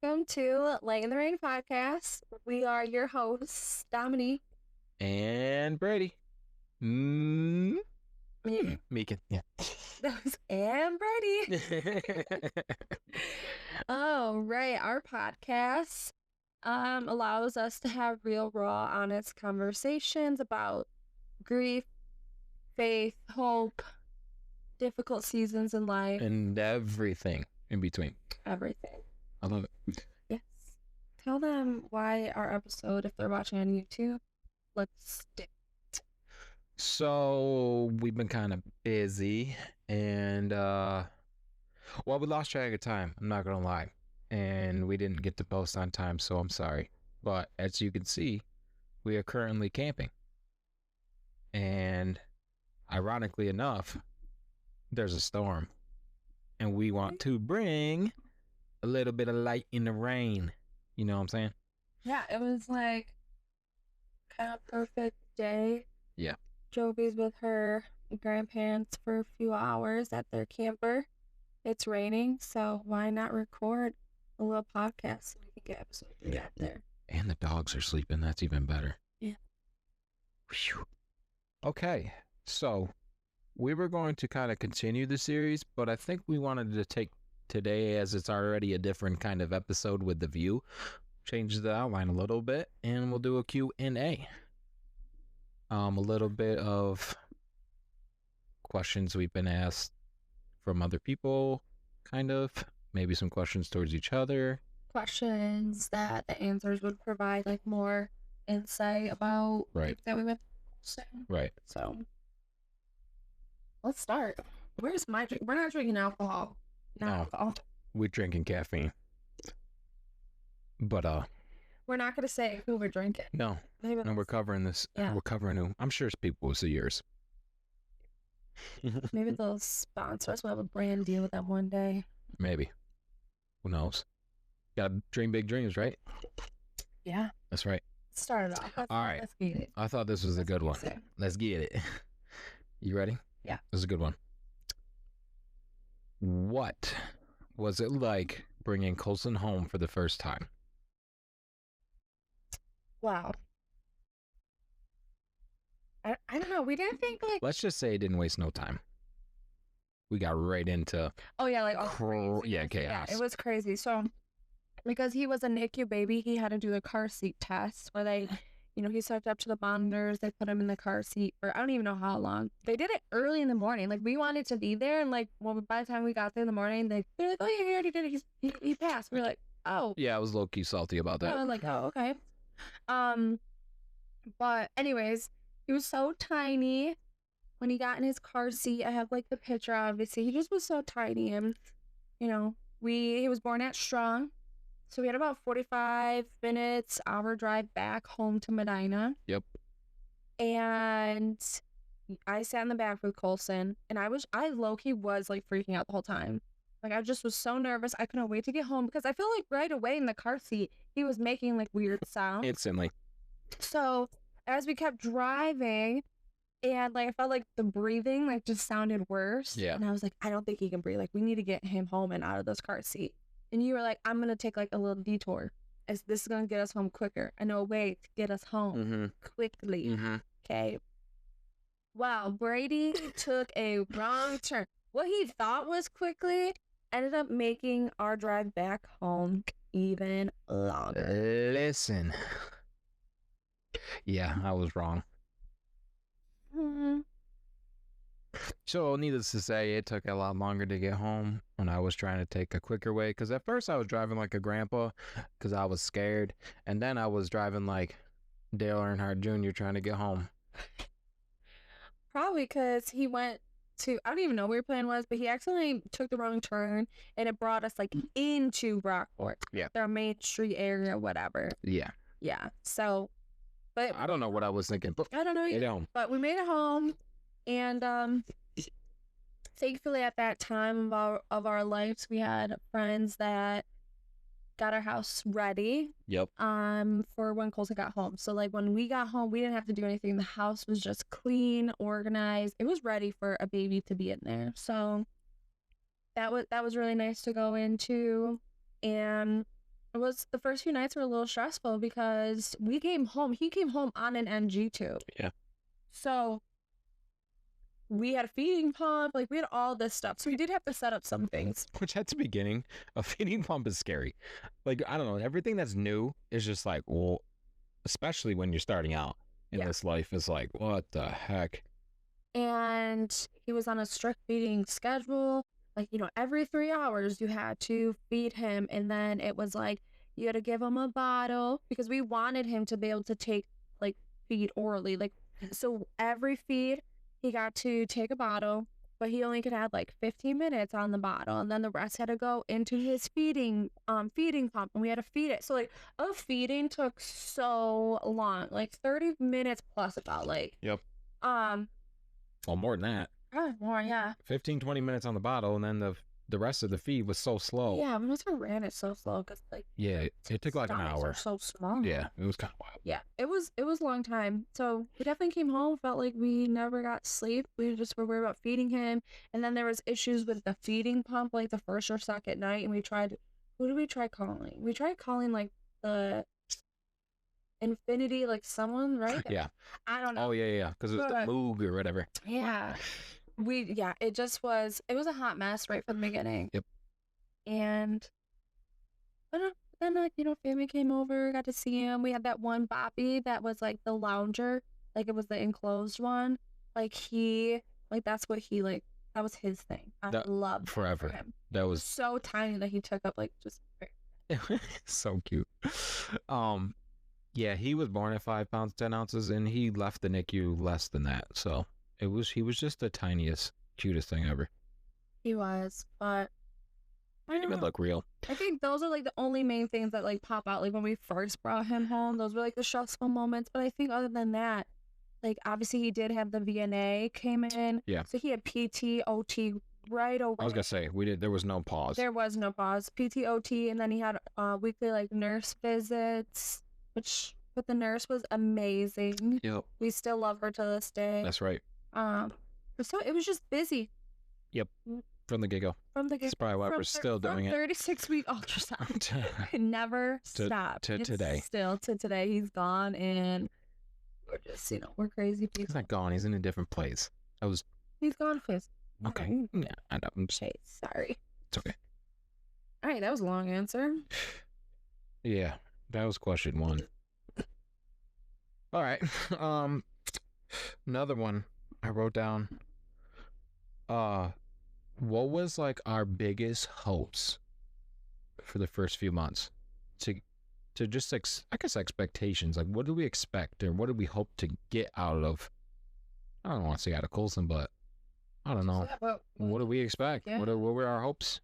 welcome to Lay in the Rain podcast. We are your hosts, Dominique. And Brady. Me. Meekin. Yeah. And Brady. Oh, right. Our podcast allows us to have real, raw, honest conversations about grief, faith, hope, difficult seasons in life. And everything in between. Everything. I love it. Yes. Tell them why our episode, if they're watching on YouTube, let's do. So we've been kind of busy and we lost track of time. I'm not gonna lie. And we didn't get to post on time, so I'm sorry. But as you can see, we are currently camping. And ironically enough, there's a storm. And we want to bring a little bit of light in the rain. You know what I'm saying? Yeah, it was like kind of perfect day. Yeah. Jovi's with her grandparents for a few hours at their camper. It's raining, so why not record a little podcast so we can get episode 3 out there? And the dogs are sleeping. That's even better. Yeah. Whew. Okay, so we were going to kind of continue the series, but I think we wanted to take today, as it's already a different kind of episode with the view, change the outline a little bit, and we'll do a Q&A. A little bit of questions we've been asked from other people, kind of. Maybe some questions towards each other. Questions that the answers would provide like more insight about Right. that we went through. Right. So let's start. Where's my drink? We're not drinking alcohol. No. Alcohol. We're drinking caffeine. But We're not gonna say who we're drinking. no. Maybe And we're covering this. Yeah. We're covering who. I'm sure people will see yours. maybe they'll sponsor us. We'll have a brand deal with them one day. Maybe. Who knows? Gotta dream big dreams, right? Yeah. That's right. Start it off. All right. Let's get it. I thought this was a good one. Say. Let's get it. You ready? Yeah. This is a good one. What was it like bringing Colson home for the first time? Wow. I don't know. We didn't think like. Let's just say it didn't waste no time. We got right into Oh yeah, like chaos. Yeah, it was crazy. So because he was a NICU baby, he had to do the car seat test where they, he's hooked up to the monitors. They put him in the car seat for I don't even know how long. They did it early in the morning. Like we wanted to be there, and like by the time we got there in the morning, they're like, "Oh yeah, he already did it. He passed." We're like, "Oh." Yeah, I was low key salty about that. I was like, "Oh okay." But anyways, he was so tiny. When he got in his car seat, I have like the picture. Obviously, he just was so tiny, and he was born at Strong. So we had about 45 minutes, hour drive back home to Medina. Yep. And I sat in the back with Colson, and I low-key was like freaking out the whole time. Like I just was so nervous. I couldn't wait to get home because I feel like right away in the car seat, he was making like weird sounds. Instantly. So as we kept driving, and like I felt like the breathing like just sounded worse. Yeah. And I was like, I don't think he can breathe. Like we need to get him home and out of this car seat. And you were like, I'm gonna take like a little detour. As this is gonna get us home quicker. I know a way to get us home quickly. Okay. Wow, Brady took a wrong turn. What he thought was quickly ended up making our drive back home even longer. Listen. Yeah, I was wrong. So, needless to say, it took a lot longer to get home when I was trying to take a quicker way. Because at first I was driving like a grandpa because I was scared. And then I was driving like Dale Earnhardt Jr. trying to get home. Probably because he went to, I don't even know where your plan was, but he accidentally took the wrong turn and it brought us like into Rockport. Yeah. Their main street area, whatever. Yeah. Yeah. So, but I don't know what I was thinking. But I don't know either. But we made it home, and thankfully at that time of our lives, we had friends that got our house ready. Yep. For when Colton got home. So like when we got home, we didn't have to do anything. The house was just clean, organized. It was ready for a baby to be in there. So that was really nice to go into. And the first few nights were a little stressful because he came home on an NG tube. Yeah. So we had a feeding pump, like we had all this stuff. So we did have to set up some things. Which at the beginning, a feeding pump is scary. Like, I don't know, everything that's new is just like, well, especially when you're starting out in this life, is like, what the heck? And he was on a strict feeding schedule. Like, every 3 hours you had to feed him. And then it was like, you had to give him a bottle because we wanted him to be able to feed orally. Like, so every feed, he got to take a bottle, but he only could have 15 minutes on the bottle. And then the rest had to go into his feeding pump, and we had to feed it. So a feeding took so long, 30 minutes plus about Yep. Well, more than that. More, yeah. 15, 20 minutes on the bottle, and then the rest of the feed was so slow. Yeah, we must have ran it so slow because yeah, it took an hour. So small. Yeah, it was kind of wild. Yeah, it was a long time. So we definitely came home, felt like we never got sleep. We just were worried about feeding him, and then there was issues with the feeding pump, the first or second night, and we tried. Who did we try calling? We tried calling the Infinity, someone, right? Yeah. I don't know. Oh yeah, because it was the Moog or whatever. Yeah. It just was. It was a hot mess right from the beginning. Yep. And then family came over, got to see him. We had that one Boppy that was the lounger, it was the enclosed one. That's what that was his thing. I loved forever. Him. That was so tiny that he took up just. So cute. Yeah, he was born at 5 pounds 10 ounces, and he left the NICU less than that. So he was just the tiniest, cutest thing ever. He was, but I didn't even look real. I think those are the only main things that pop out. When we first brought him home, those were the stressful moments. But I think other than that, obviously he did have the VNA came in. Yeah. So he had PT, OT right away. I was gonna say there was no pause. There was no pause. PT, OT, and then he had weekly nurse visits, but the nurse was amazing. Yep. We still love her to this day. That's right. So it was just busy. Yep. From the get-go. That's probably why we're still doing it. 36-week ultrasound. Never stopped. To today. Still to today. He's gone, and we're just, we're crazy people. He's not gone. He's in a different place. He's gone physically. Okay. Yeah, I know. I'm just... Okay, sorry. It's okay. All right, that was a long answer. Yeah, that was question 1. All right. Another one I wrote down. What was our biggest hopes for the first few months to just I guess expectations, what do we expect, or what do we hope to get out of, I don't want to say out of Coulson, but I don't know. What do we expect? Yeah. What were our hopes?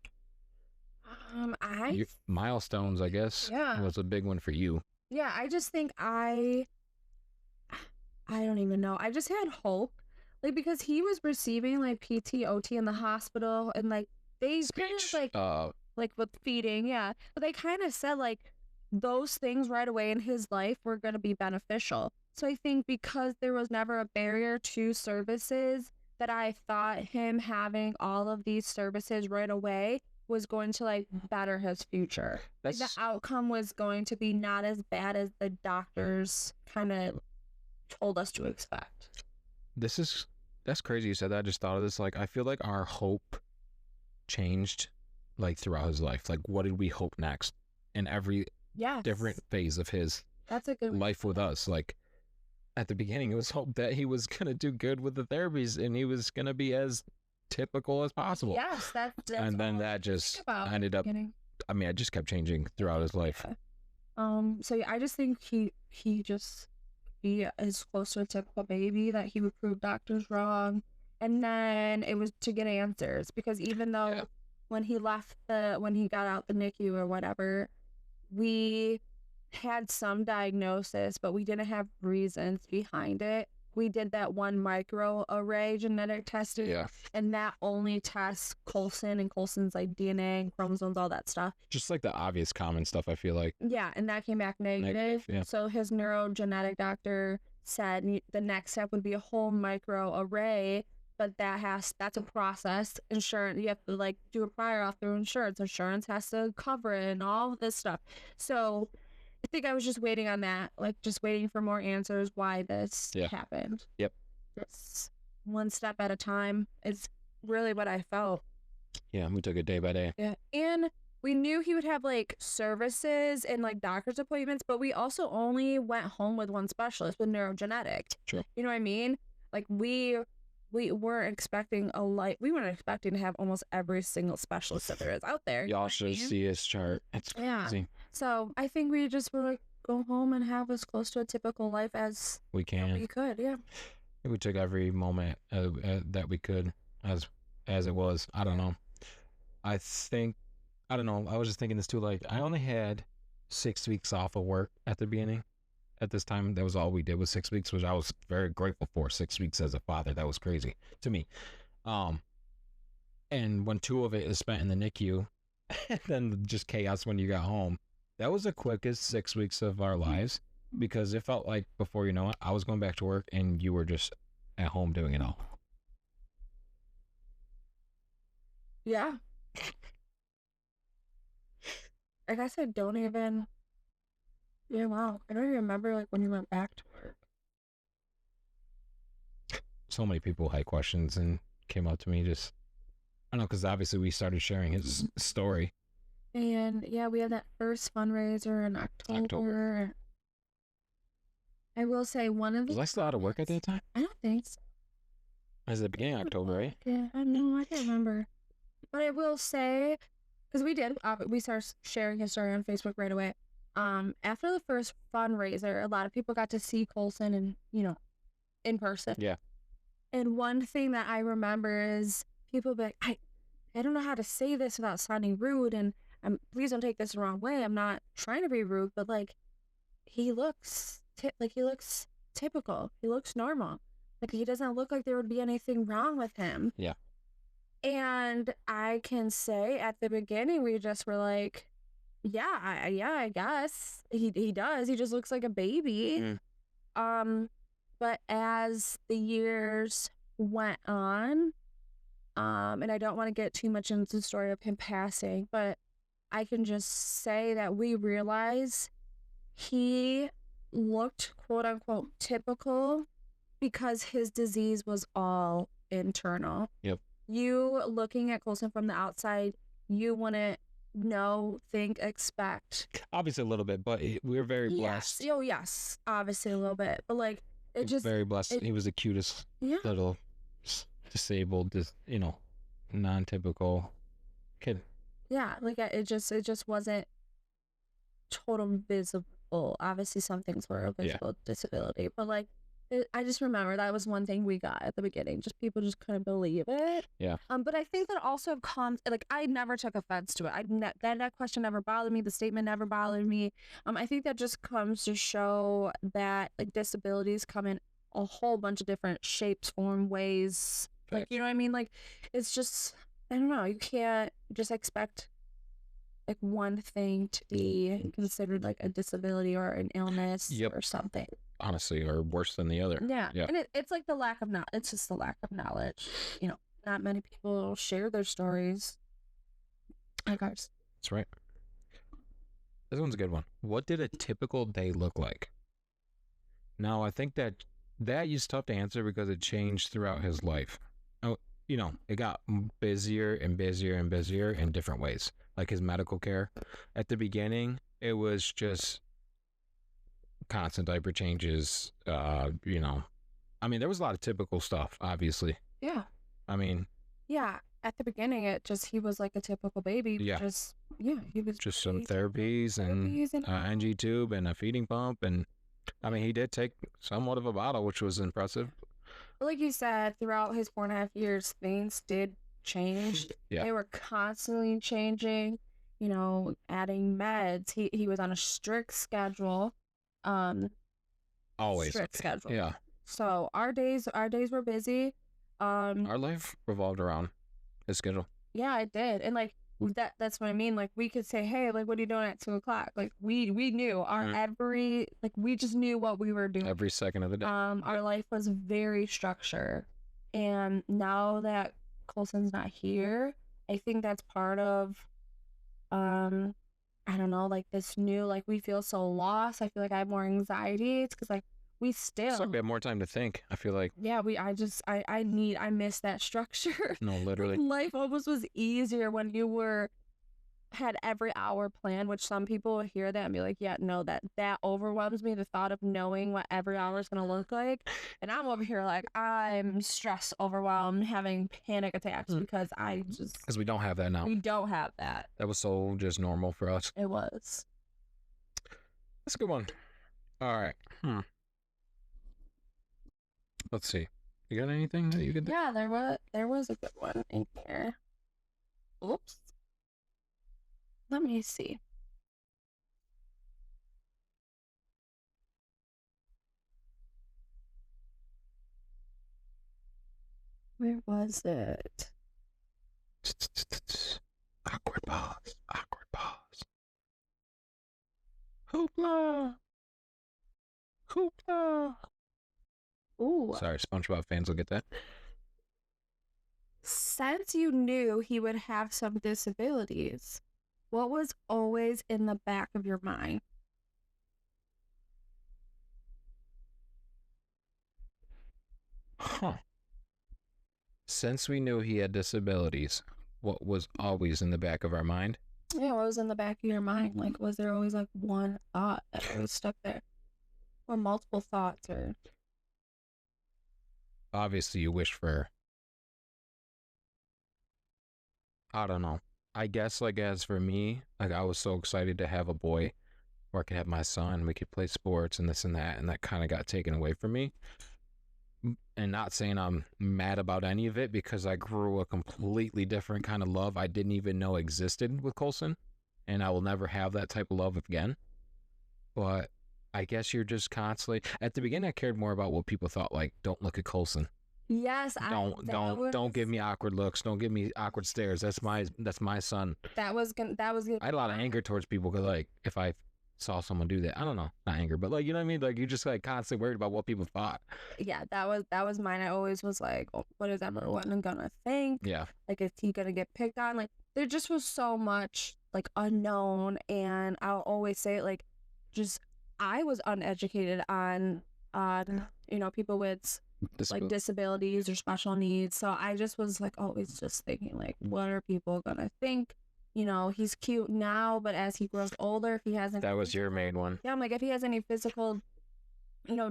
Milestones, I guess. Yeah, was a big one for you. Yeah, I just think I don't even know. I just had hope, because he was receiving PT, OT in the hospital, and they speech, kind of with feeding, yeah. But they kind of said those things right away in his life were going to be beneficial. So I think because there was never a barrier to services, that I thought him having all of these services right away was going to better his future. The outcome was going to be not as bad as the doctors kind of told us to expect. That's crazy you said that. I just thought of this. I feel like our hope changed throughout his life. What did we hope next in every different phase of his life with us? At the beginning, it was hope that he was gonna do good with the therapies and he was gonna be as typical as possible. Yes, that's and then that just ended up. I mean, it just kept changing throughout his life. So yeah, I just think he just be as close to a typical baby, that he would prove doctors wrong, and then it was to get answers, because even though when he got out the NICU or whatever, we had some diagnosis, but we didn't have reasons behind it. We did that one microarray genetic testing, and that only tests Coulson and Coulson's DNA and chromosomes, all that stuff. Just the obvious common stuff, I feel like. Yeah, and that came back negative. Yeah. So his neurogenetic doctor said the next step would be a whole microarray but that's a process. Insurance, you have to like do a prior auth through insurance. Insurance has to cover it and all of this stuff. So I think I was just waiting on that, like just waiting for more answers why this happened. Yep. Just one step at a time is really what I felt. Yeah, we took it day by day. Yeah. And we knew he would have like services and like doctor's appointments, but we also only went home with one specialist with neurogenetic. True. You know what I mean? Like we weren't expecting we weren't expecting to have almost every single specialist that there is out there. Y'all should see his chart. It's crazy. So I think we just were like, go home and have as close to a typical life as we can. We could, yeah. We took every moment that we could as it was. I don't know. I don't know. I was just thinking this too. Like, I only had 6 weeks off of work at the beginning. At this time, that was all we did was 6 weeks, which I was very grateful for. 6 weeks as a father, that was crazy to me. And when 2 of it is spent in the NICU, and then just chaos when you got home, that was the quickest 6 weeks of our lives, because it felt like before you know it, I was going back to work and you were just at home doing it all. Yeah. I guess I don't even. Yeah, wow. I don't even remember like when you went back to work. So many people had questions and came up to me just, I don't know, because obviously we started sharing his story. And yeah, we had that first fundraiser in October. I will say one of the. Was I still out of work at that time? I don't think so. It was the beginning of October, right? Yeah, I can't remember. But I will say, because we started sharing his story on Facebook right away. After the first fundraiser, a lot of people got to see Colson and, in person. Yeah. And one thing that I remember is people be like, I don't know how to say this without sounding rude, and please don't take this the wrong way. I'm not trying to be rude, but like, he looks typical. He looks normal. Like, he doesn't look like there would be anything wrong with him. Yeah. And I can say at the beginning, we just were like, I guess he does. He just looks like a baby. But as the years went on, and I don't want to get too much into the story of him passing, but I can just say that we realized he looked quote unquote typical because his disease was all internal. Yep. You looking at Colson from the outside, you wouldn't expect. Obviously a little bit, but we're very blessed. Yes. Oh, yes. Obviously a little bit. But like, it just. Very blessed. He was the cutest little disabled, non-typical kid. Yeah. Like, it just wasn't total visible. Obviously some things were a visible disability, but like, I just remember that was one thing we got at the beginning. Just people just couldn't believe it. Yeah. But I think that also comes, like, I never took offense to it. That question never bothered me. The statement never bothered me. I think that just comes to show that like disabilities come in a whole bunch of different shapes, form, ways. Like, you know what I mean? Like, it's just, I don't know. You can't just expect like one thing to be considered like a disability or an illness or something. Honestly, or worse than the other. Yeah. And it's like the lack of knowledge. It's just the lack of knowledge. Not many people share their stories like ours. That's right. This one's a good one. What did a typical day look like? Now, I think that is tough to answer because it changed throughout his life. It got busier and busier and busier in different ways. Like his medical care. At the beginning, it was just constant diaper changes, there was a lot of typical stuff, obviously. Yeah. At the beginning, he was like a typical baby. Yeah. He was just some therapies and NG tube and a feeding pump. And he did take somewhat of a bottle, which was impressive. Like you said, throughout his 4.5 years, things did change. Yeah. They were constantly changing, adding meds. He was on a strict schedule. Always strict schedule. Yeah. So our days were busy. Our life revolved around his schedule. Yeah, it did. And like that's what I mean. Like, we could say, hey, like, what are you doing at 2:00? Like, we knew we just knew what we were doing every second of the day. Our life was very structured. And now that Colson's not here, I think that's part of, I don't know, like this new, like we feel so lost. I feel like I have more anxiety. It's because like we still. So we have more time to think. I feel like. Yeah, I miss that structure. No, literally. Life almost was easier when you had every hour planned, which some people will hear that and be like, yeah, no, that overwhelms me, the thought of knowing what every hour is going to look like. And I'm over here like, I'm stressed, overwhelmed, having panic attacks because because we don't have that now. We don't have that. That was so just normal for us. It was. That's a good one. All right. Let's see. You got anything that you could do? Yeah, there was a good one in here. Oops. Let me see. Where was it? Awkward pause. Awkward pause. Hoopla. Hoopla. Ooh. Sorry, SpongeBob fans will get that. Since you knew he would have some disabilities, what was always in the back of your mind? Huh. Since we knew he had disabilities, what was always in the back of our mind? Yeah, what was in the back of your mind? Like, was there always like one thought that was stuck there? Or multiple thoughts? Or obviously you wish for, I don't know. I guess like as for me, like I was so excited to have a boy where I could have my son, we could play sports and this and that kind of got taken away from me. And not saying I'm mad about any of it because I grew a completely different kind of love I didn't even know existed with Colson, and I will never have that type of love again. But I guess you're just constantly, at the beginning I cared more about what people thought, like, don't look at Colson. Yes, don't give me awkward looks. Don't give me awkward stares. That's my son. That was good. I had a lot of anger towards people because like if I saw someone do that, I don't know, not anger, but like you know what I mean. Like you're just like constantly worried about what people thought. Yeah, that was mine. I always was like, oh, what is everyone gonna think? Yeah. Like is he gonna get picked on? Like there just was so much like unknown, and I'll always say it like, just I was uneducated on people with like disabilities or special needs. So I just was like always just thinking like, what are people gonna think? You know, he's cute now, but as he grows older, if he hasn't... That was your main one. Yeah, I'm like, if he has any physical,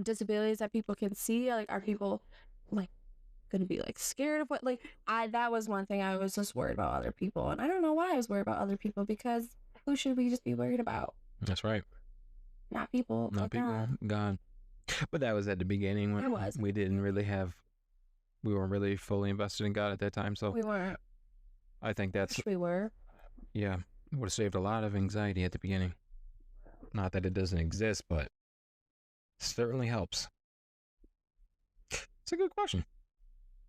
disabilities that people can see, like, are people like gonna be like scared of what? Like, that was one thing I was just worried about other people, and I don't know why I was worried about other people, because who should we just be worried about? That's right. Not people. Not people. God. But that was at the beginning when we didn't really have, we weren't really fully invested in God at that time. So we weren't. I think that's. We were. Yeah, it would have saved a lot of anxiety at the beginning. Not that it doesn't exist, but it certainly helps. It's a good question.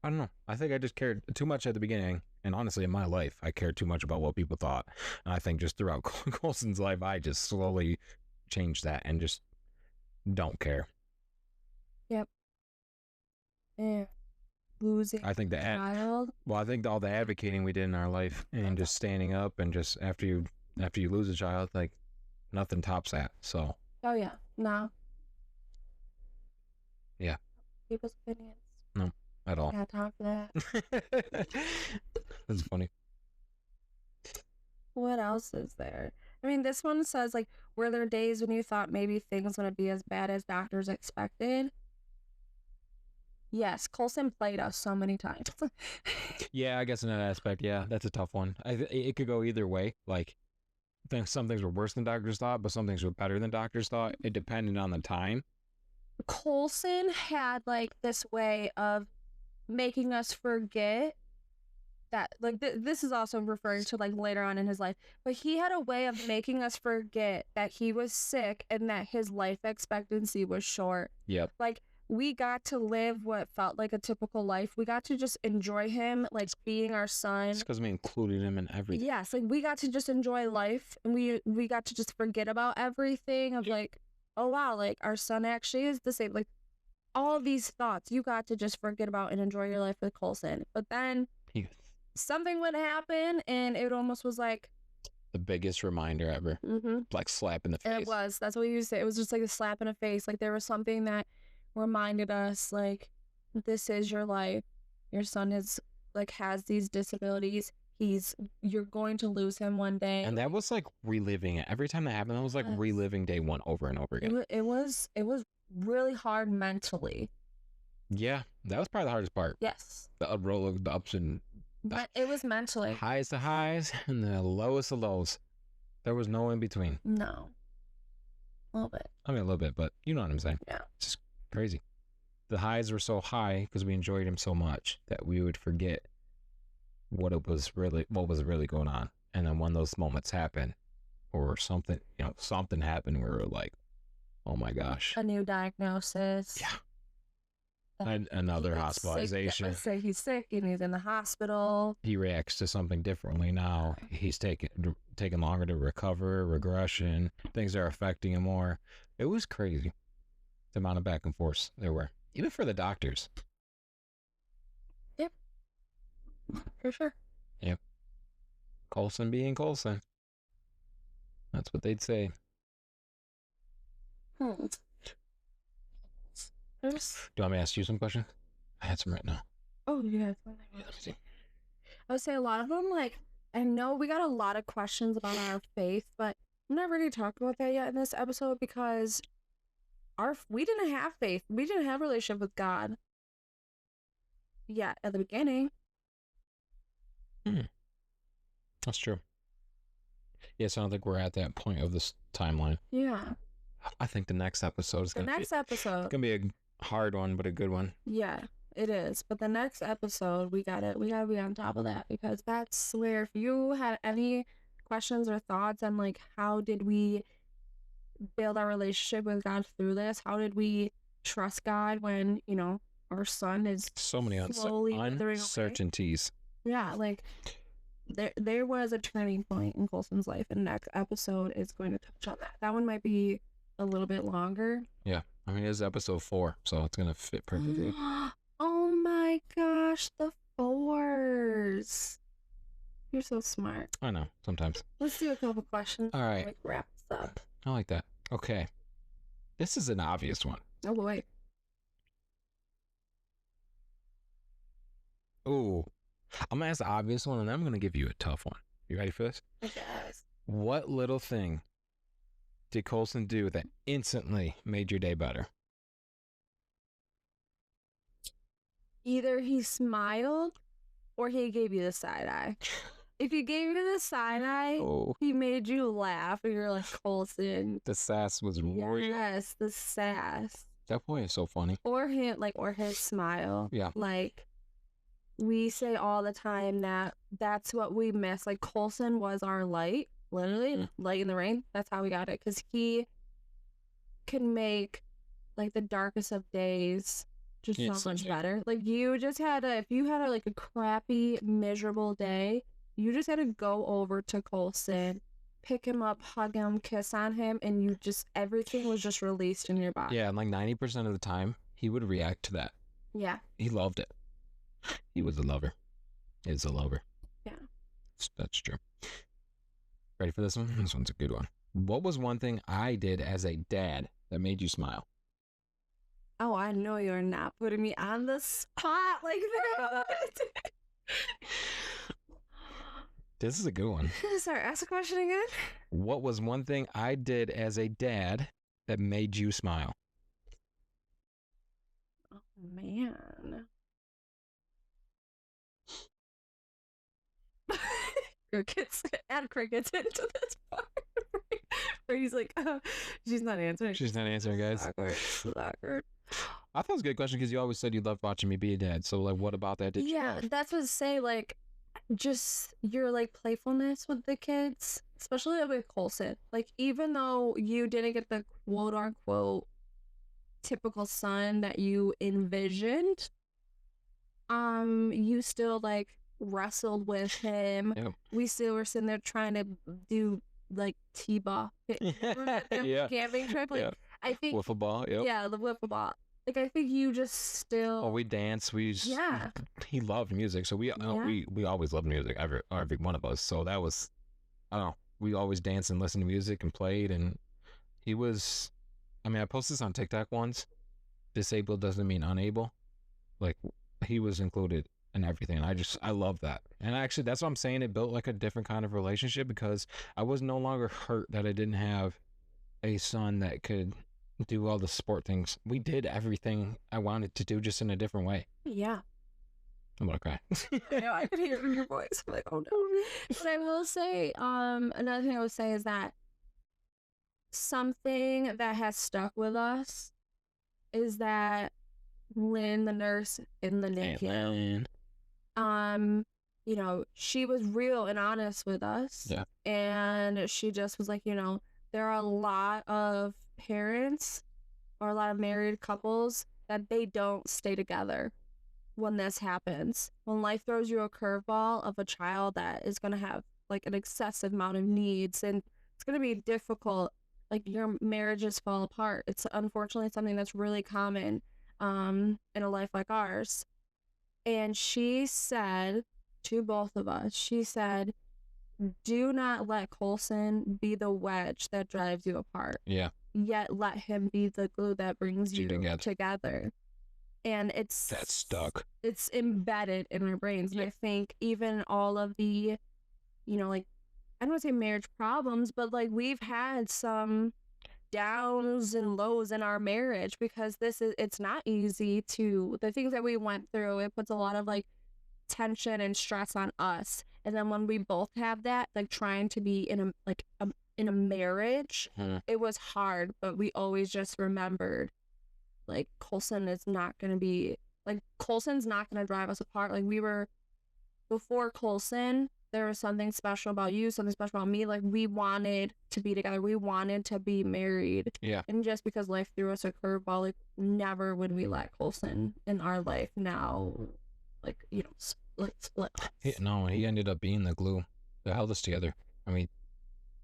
I don't know. I think I just cared too much at the beginning. And honestly, in my life, I cared too much about what people thought. And I think just throughout Colson's life, I just slowly changed that and just don't care. Yep. Yeah. Losing I think child. I think all the advocating we did in our life and just standing up and just after you lose a child, like nothing tops that. So. Oh yeah. No. Yeah. People's opinions. No, at all. I got time for that. That's funny. What else is there? I mean, this one says like, were there days when you thought maybe things would be as bad as doctors expected? Yes, Colson played us so many times. Yeah, I guess in that aspect, yeah, that's a tough one. It could go either way. Like, some things were worse than doctors thought, but some things were better than doctors thought. It depended on the time. Colson had like this way of making us forget that, like, this is also referring to like later on in his life, but he had a way of making us forget that he was sick and that his life expectancy was short. Yep. Like, we got to live what felt like a typical life. We got to just enjoy him, like being our son. It's because we included him in everything. Yes, like we got to just enjoy life, and we got to just forget about everything of like, oh wow, like our son actually is disabled. Like all these thoughts you got to just forget about and enjoy your life with Coulson. But then something would happen, and it almost was like the biggest reminder ever. Like slap in the face. And it was. That's what you say. It was just like a slap in the face. Like there was something that reminded us, like, this is your life. Your son has these disabilities. You're going to lose him one day. And that was like reliving it. Every time that happened, that was like reliving day one over and over again. It was really hard mentally. Yeah, that was probably the hardest part. Yes. The ups and but it was mentally. Highs to highs and the lowest of lows. There was no in between. No. A little bit. I mean, a little bit, but you know what I'm saying. Yeah. It's just crazy. The highs were so high because we enjoyed him so much that we would forget what was really going on. And then when those moments happen or something happened, we were like, oh my gosh. A new diagnosis. Yeah. Another hospitalization. Let's say he's sick and he's in the hospital. He reacts to something differently now. He's taking longer to recover, regression. Things are affecting him more. It was crazy, the amount of back and forth there were, even for the doctors. Yep, for sure. Yep. Coulson being Coulson. That's what they'd say. Do you want me to ask you some questions? I had some right now. Oh, yeah. I would say a lot of them, like, I know we got a lot of questions about our faith, but I'm not ready to talk about that yet in this episode because we didn't have faith. We didn't have a relationship with God yet at the beginning. That's true. Yes, I don't think we're at that point of this timeline. Yeah. I think the next episode is going to be a hard one, but a good one. Yeah, it is. But the next episode, we gotta be on top of that because that's where if you had any questions or thoughts on like how did we build our relationship with God through this? How did we trust God when, our son is so many uncertainties. Yeah, like there was a turning point in Coulson's life, and next episode is going to touch on that. That one might be a little bit longer. Yeah, I mean, it's episode 4, so it's gonna fit perfectly. Oh my gosh, the 4s! You're so smart. I know, sometimes. Let's do a couple questions. All right. Wrap this up. I like that. Okay. This is an obvious one. Oh boy. Ooh. I'm gonna ask the obvious one, and then I'm gonna give you a tough one. You ready for this? Yes. What little thing did Coulson do that instantly made your day better? Either he smiled or he gave you the side eye. If he gave you the side eye, he made you laugh and you're like, Coulson. The sass was real. Yes, the sass. That boy is so funny. Or his smile. Yeah. Like, we say all the time that's what we miss. Like, Coulson was our light. Literally, light in the rain. That's how we got it. Because he can make, like, the darkest of days just so much better. Like, if you had a crappy, miserable day, you just had to go over to Coulson, pick him up, hug him, kiss on him, and everything was just released in your body. Yeah, and like 90% of the time, he would react to that. Yeah. He loved it. He was a lover. Is a lover. Yeah. That's true. Ready for this one? This one's a good one. What was one thing I did as a dad that made you smile? Oh, I know you're not putting me on the spot like that. This is a good one. Sorry, ask the question again. What was one thing I did as a dad that made you smile? Oh, man. Crickets. Add crickets into this part. Where he's like, she's not answering. She's not answering, guys. Awkward. I thought it was a good question because you always said you loved watching me be a dad. So, like, what about that did you love? That's what I say, like, just your, like, playfulness with the kids, especially with Coulson. Like, even though you didn't get the quote-unquote typical son that you envisioned, you still, like, wrestled with him. Yep. We still were sitting there trying to do, like, T-ball. Yeah. Camping trip. Like, yeah. I think... Wiffle ball, yep. Yeah, the wiffle ball. Like, I think you just still. Oh, we dance. Yeah. He loved music, so we always loved music. Every one of us. So that was, I don't know. We always danced and listened to music and played, and he was. I mean, I posted this on TikTok once. Disabled doesn't mean unable. Like, he was included in everything. I love that. And actually, that's what I'm saying. It built like a different kind of relationship because I was no longer hurt that I didn't have a son that could do all the sport things. We did everything I wanted to do, just in a different way. Yeah. I'm gonna cry. I know, I could hear it in your voice. I'm like, oh no. But I will say, another thing I would say is that something that has stuck with us is that Lynn, the nurse in the NICU, you know, she was real and honest with us. Yeah. And she just was like, you know, there are a lot of parents or a lot of married couples that they don't stay together when this happens. When life throws you a curveball of a child that is going to have like an excessive amount of needs and it's going to be difficult, like your marriages fall apart. It's unfortunately something that's really common in a life like ours. And she said to both of us, she said, do not let Coulson be the wedge that drives you apart. Yeah. Yet let him be the glue that brings you together. And that's stuck. It's embedded in our brains. And I think even all of the, you know, like, I don't want to say marriage problems, but like we've had some downs and lows in our marriage because it's not easy to, the things that we went through, it puts a lot of like tension and stress on us. And then when we both have that, like trying to be in a marriage, it was hard, but we always just remembered like Coulson's not going to drive us apart. Like we were, before Coulson, there was something special about you, something special about me. Like we wanted to be together. We wanted to be married. Yeah. And just because life threw us a curveball, like never would we let Coulson in our life now, like, you know, split. He ended up being the glue that held us together. I mean,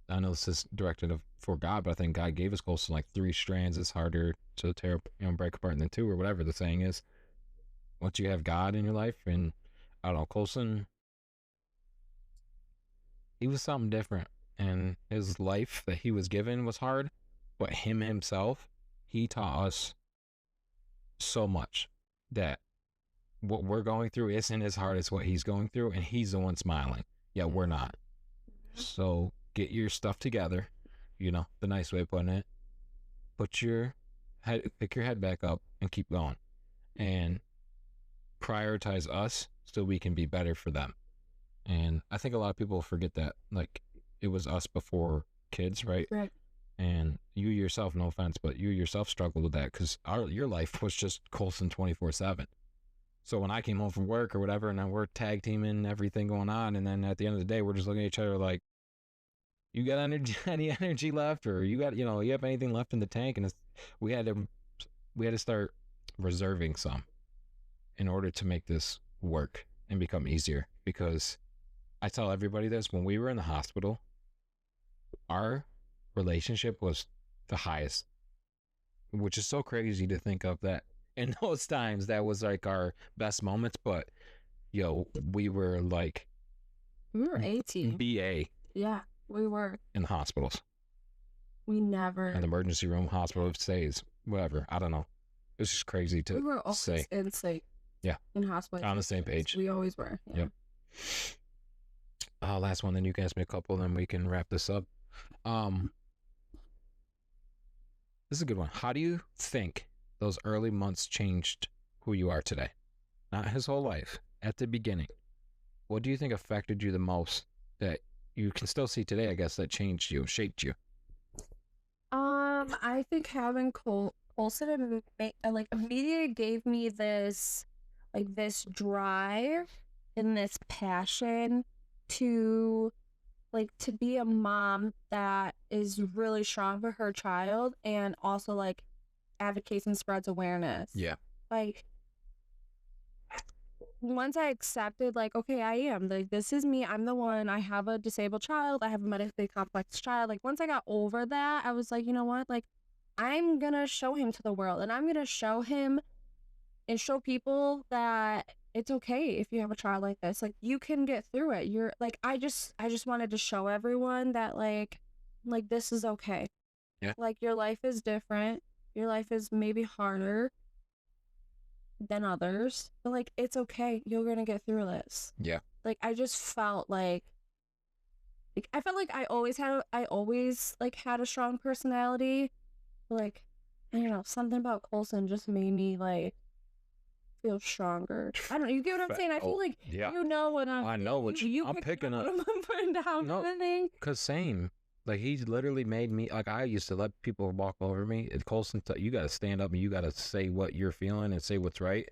I know this is directed for God, but I think God gave us Coulson like 3 strands. It's harder to tear, break apart than 2 or whatever the saying is. Once you have God in your life, and I don't know, Coulson, he was something different, and his life that he was given was hard, but him himself, he taught us so much that what we're going through isn't as hard as what he's going through, and he's the one smiling. Yeah, we're not. So get your stuff together, you know, the nice way of putting it. Pick your head back up and keep going, and prioritize us so we can be better for them. And I think a lot of people forget that, like, it was us before kids, right? Right. And you yourself, no offense, but you yourself struggled with that because your life was just Coulson 24/7. So when I came home from work or whatever, and then we're tag teaming, everything going on, and then at the end of the day, we're just looking at each other like, you got any energy left, or you got, you have anything left in the tank? And we had to start reserving some in order to make this work and become easier. Because I tell everybody this, when we were in the hospital, our relationship was the highest, which is so crazy to think of that in those times that was like our best moments. But we were like, we were 18 BA. Yeah, we were in the hospitals. We never in the emergency room, hospital stays, whatever. I don't know. It's just crazy to we were always say. In sync. Yeah, in hospital on the same page. We always were. Yeah. Yep. Last one, then you can ask me a couple, then we can wrap this up. This is a good one. How do you think those early months changed who you are today? Not his whole life. At the beginning, what do you think affected you the most that you can still see today, I guess, that changed you, shaped you? I think having Coulson immediately gave me this drive and this passion to be a mom that is really strong for her child and also advocates and spreads awareness. Yeah. Once I accepted, okay, I am, this is me, I'm the one, I have a disabled child, I have a medically complex child, once I got over that, I was like, you know what, I'm going to show him to the world, and I'm going to show him and show people that it's okay if you have a child like this. Like, you can get through it. You're like, I just wanted to show everyone that like this is okay. Yeah. Like, your life is different. Your life is maybe harder than others, but like, it's okay. You're gonna get through this. Yeah. Like, I just felt like I felt like I always like had a strong personality, but like, I don't know, something about Coulson just made me like feel stronger. I don't know, you get what I'm saying? I feel like you know what I know what I'm picking up. What I'm putting down. No, because same. Like, he's literally made me, like, I used to let people walk over me. At Coulson, you got to stand up and you got to say what you're feeling and say what's right.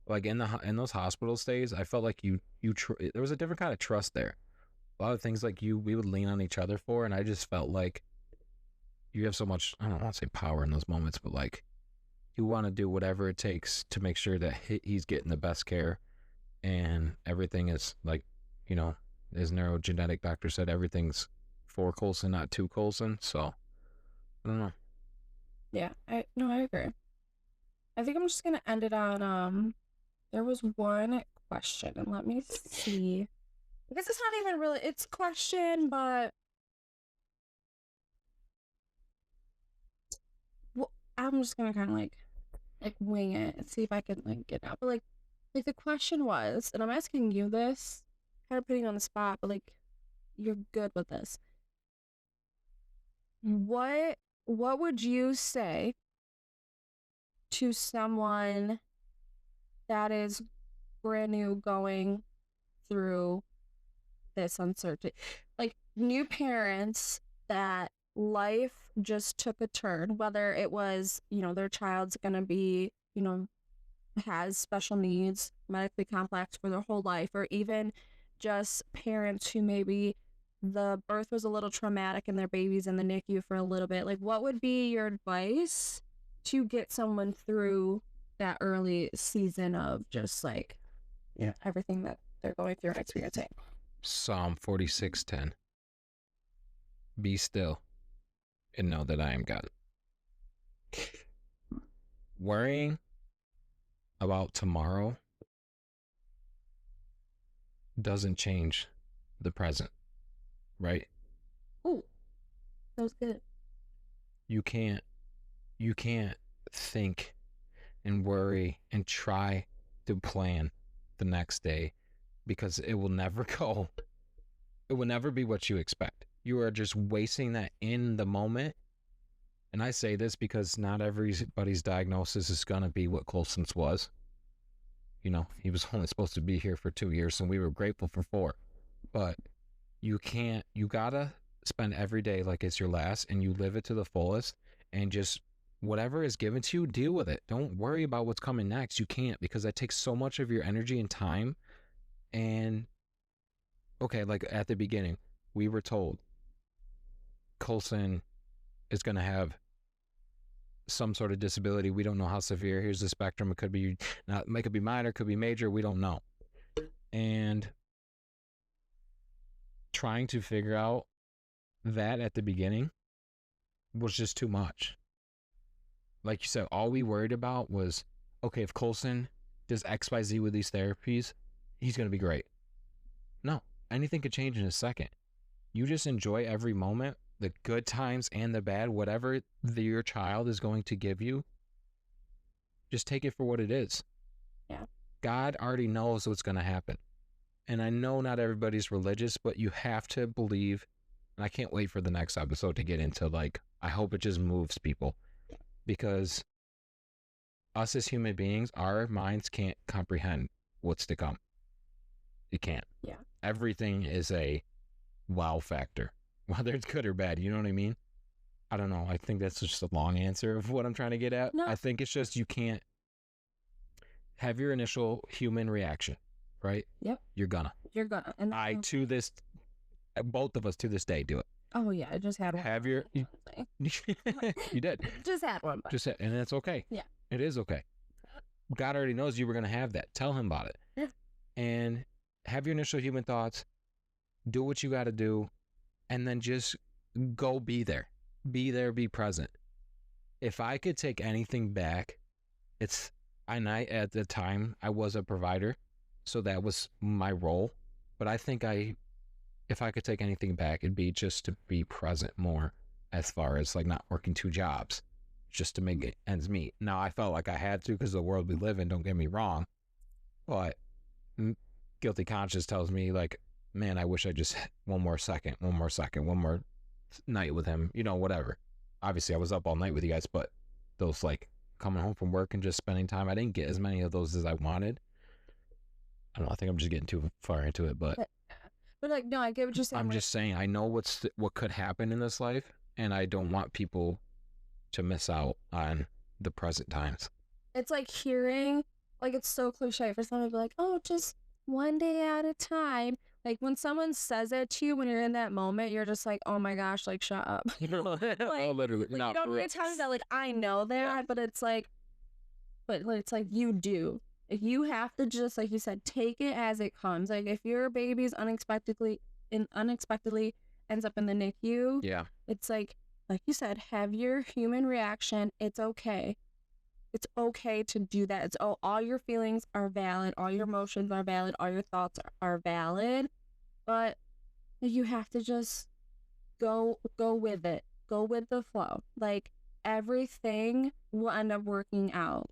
Like, in those hospital stays, I felt like there was a different kind of trust there. A lot of things like we would lean on each other for, and I just felt like you have so much, I don't want to say power in those moments, but like, you want to do whatever it takes to make sure that he's getting the best care, and everything is like, you know, his neurogenetic doctor said everything's for Coulson, not to Coulson. So I don't know. Yeah, I agree. I think I'm just gonna end it on there was one question, and let me see. I guess it's not even really it's question, but I'm just gonna kind of like wing it and see if I can like get out. But like the question was, and I'm asking you this, kind of putting you on the spot, but like, you're good with this. What would you say to someone that is brand new going through this uncertainty? Like, new parents that life just took a turn, whether it was, you know, their child's gonna be, you know, has special needs, medically complex for their whole life, or even just parents who maybe the birth was a little traumatic and their baby's in the NICU for a little bit. Like, what would be your advice to get someone through that early season of just like, everything that they're going through and experiencing? Psalm 46:10. Be still and know that I am God. Worrying about tomorrow doesn't change the present, right? Oh, that was good. You can't think and worry and try to plan the next day, because it will never go. It will never be what you expect. You are just wasting that in the moment. And I say this because not everybody's diagnosis is going to be what Coulson's was. You know, he was only supposed to be here for 2 years, and we were grateful for 4. But you gotta spend every day like it's your last, and you live it to the fullest, and just whatever is given to you, deal with it. Don't worry about what's coming next. You can't, because that takes so much of your energy and time. And okay, like at the beginning, we were told Coulson is going to have some sort of disability. We don't know how severe. Here's the spectrum. It could be not, it could be minor, it could be major. We don't know. And trying to figure out that at the beginning was just too much. Like you said, all we worried about was, okay, if Coulson does XYZ with these therapies, he's going to be great. No, anything could change in a second. You just enjoy every moment, the good times and the bad, whatever your child is going to give you. Just take it for what it is. Yeah. God already knows what's going to happen. And I know not everybody's religious, but you have to believe. And I can't wait for the next episode to get into, like, I hope it just moves people. Because us as human beings, our minds can't comprehend what's to come. It can't. Yeah. Everything is a wow factor, whether it's good or bad. You know what I mean? I don't know. I think that's just a long answer of what I'm trying to get at. No. I think it's just, you can't have your initial human reaction, right? Yep. You're gonna. And both of us to this day do it. Oh yeah, I just had one. Have your, you did. Just had one. But... and it's okay. Yeah. It is okay. God already knows you were going to have that. Tell him about it. Yeah. And have your initial human thoughts. Do what you got to do. And then just go be there. Be there, be present. if I could take anything back, at the time I was a provider, so that was my role. But I think if I could take anything back, it'd be just to be present more, as far as like not working 2 jobs, just to make ends meet. Now I felt like I had to because of the world we live in. Don't get me wrong, but guilty conscience tells me like, man, I wish I just had one more night with him, whatever. Obviously I was up all night with you guys, but those like coming home from work and just spending time, I didn't get as many of those as I wanted. I don't know, I think I'm just getting too far into it, but like, no, I get what you're saying. I'm just saying, I know what could happen in this life, and I don't want people to miss out on the present times. It's like hearing, like, it's so cliche for someone to be like, oh, just one day at a time. Like, when someone says it to you, when you're in that moment, you're just like, oh my gosh, like, shut up. Like, oh, literally. Like, you don't need to tell me that, like, I know that, but it's like, you do. Like, you have to just, like you said, take it as it comes. Like, if your baby's unexpectedly ends up in the NICU, yeah, it's like you said, have your human reaction. It's okay. It's okay to do that. It's all your feelings are valid. All your emotions are valid. All your thoughts are valid. But you have to just go with it. Go with the flow. Like, everything will end up working out.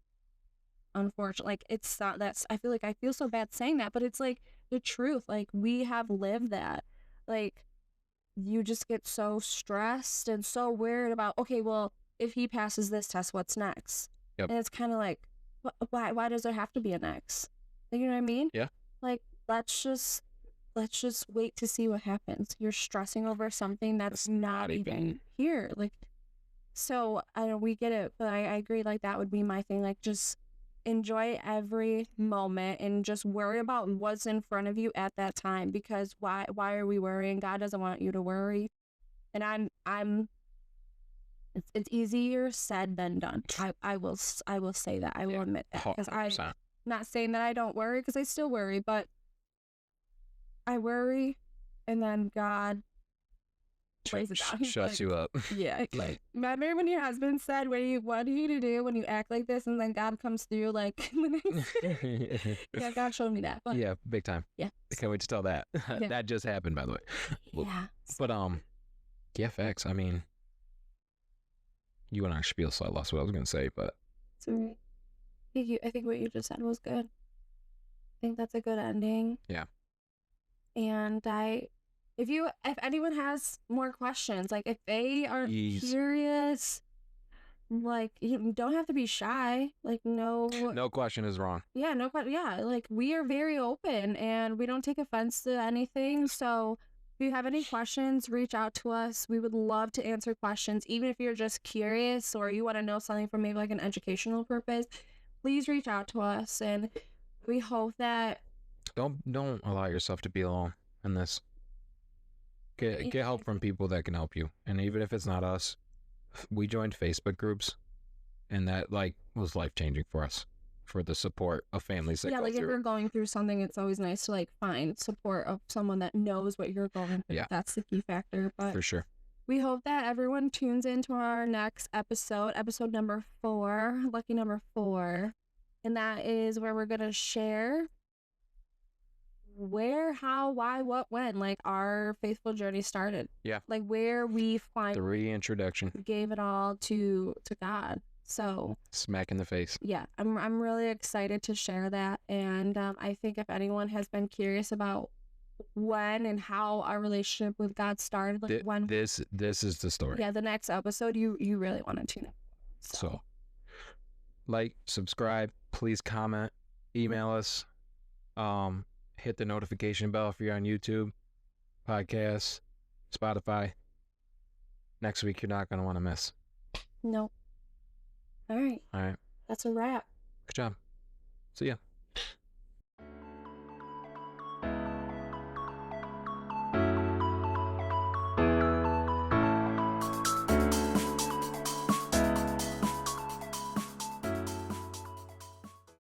Unfortunately, like, it's not that's I feel so bad saying that, but it's like the truth. Like, we have lived that. Like, you just get so stressed and so worried about, okay, well, if he passes this test, what's next? Yep. And it's kind of like, why does there have to be a next? You know what I mean? Yeah. Like, let's just wait to see what happens. You're stressing over something that's not even here. Like, so I know we get it, but I agree. Like, that would be my thing. Like, just enjoy every moment and just worry about what's in front of you at that time, because why are we worrying? God doesn't want you to worry. And it's easier said than done. I will say that. I will admit that, because I'm not saying that I don't worry, because I still worry, but I worry, and then God plays it down. Shuts you up. Yeah. Like, remember when your husband said, what are you to do when you act like this? And then God comes through, like, yeah, God showed me that. But yeah, big time. Yeah. I can't wait to tell that. Yeah. That just happened, by the way. Yeah. But, yeah, facts. I mean, you and I spiel, so I lost what I was going to say, but. It's all right. I think what you just said was good. I think that's a good ending. Yeah. And if anyone has more questions, like, if they are curious, like, you don't have to be shy. Like, no question is wrong. Yeah, no question. Yeah, like, we are very open and we don't take offense to anything. So if you have any questions, reach out to us. We would love to answer questions, even if you're just curious or you want to know something from maybe like an educational purpose. Please reach out to us, and we hope that don't allow yourself to be alone in this. Get help from people that can help you. And even if it's not us, we joined Facebook groups, and that, like, was life-changing for us, for the support of families that go like, through. if you're going through something, it's always nice to, like, find support of someone that knows what you're going through. Yeah. That's the key factor. But for sure. We hope that everyone tunes into our next episode number 4, lucky number 4. And that is where we're going to share where, how, why, what, when, like, our faithful journey started. Yeah. Like, where we find the reintroduction. Gave it all to God. So smack in the face. Yeah, I'm really excited to share that. And I think if anyone has been curious about when and how our relationship with God started, like, when this is the story. Yeah, the next episode you really want to tune in. So like, subscribe, please comment, email us, hit the notification bell if you're on YouTube, podcasts, Spotify. Next week you're not going to want to miss. Nope. All right. That's a wrap. Good job. See ya.